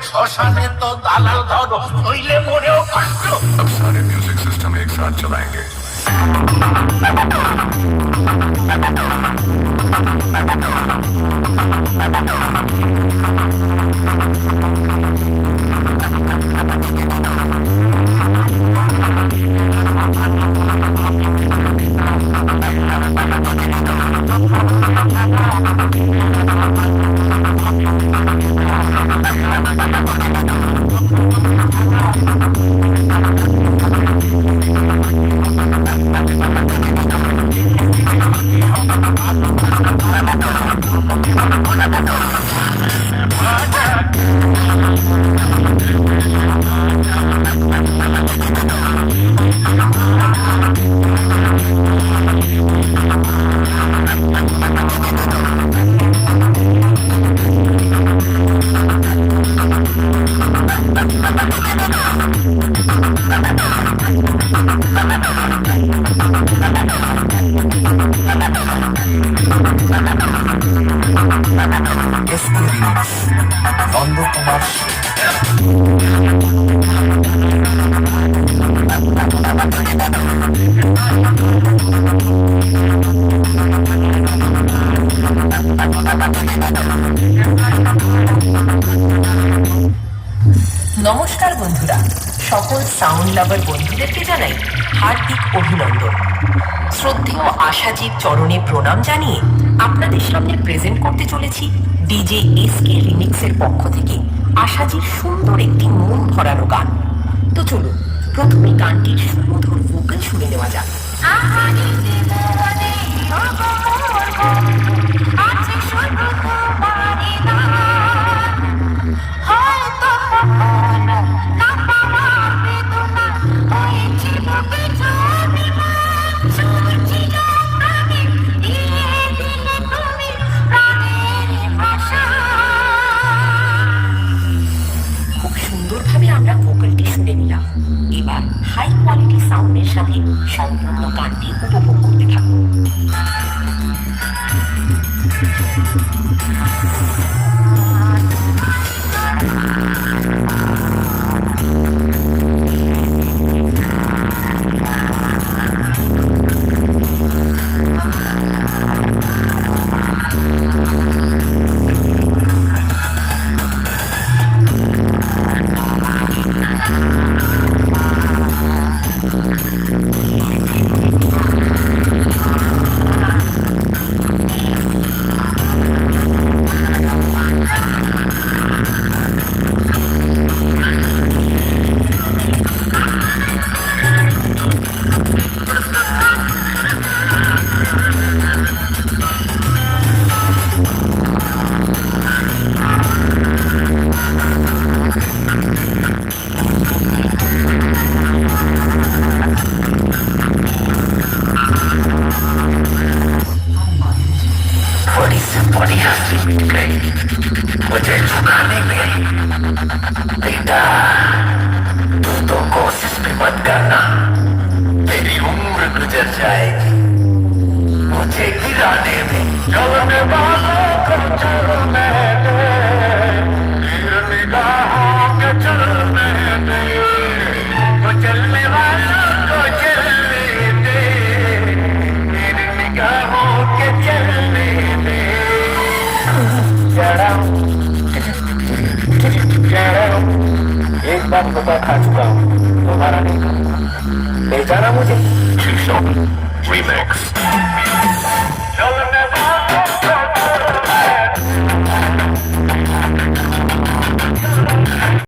श्मशाने तो दालाल धरो नइले मरेও कष्ट। अब सारे म्यूजिक सिस्टम एक साथ चलाएंगे। নমস্কার বন্ধুরা, সকল সাউন্ড লাভার বন্ধুদেরকে জানাই হার্দিক অভিনন্দন। শ্রদ্ধেয় আশাজির চরণে প্রণাম জানিয়ে আপনাদের সামনে প্রেজেন্ট করতে চলেছি ডিজে এসকে রিমিক্সের পক্ষ থেকে আশাজির সুন্দর একটি মন ভরানো গান। তো চলুন প্রথমে গানটির সুমধুর ভোকাল শুনে নেওয়া যাক। আমরা ভোকালটি শুনে নিলাম, এবার হাই কোয়ালিটি সাউন্ডের সাথে সম্পূর্ণ গানটি উপভোগ করতে থাকুন। मुझे झुकाने में बेटा तू तो कोशिश भी मत करना, तेरी उम्र गुजर जाएगी मुझे गिराने में। चलने वालों को चलने दे, तीर निगाहों के चलने दे, तो चलने वालों को चलने दे, तीर निगाहों के चलने दे। एक बार धोखा खा चुका हूँ, दोबारा नहीं। बेचारा मुझे शीशों Remix.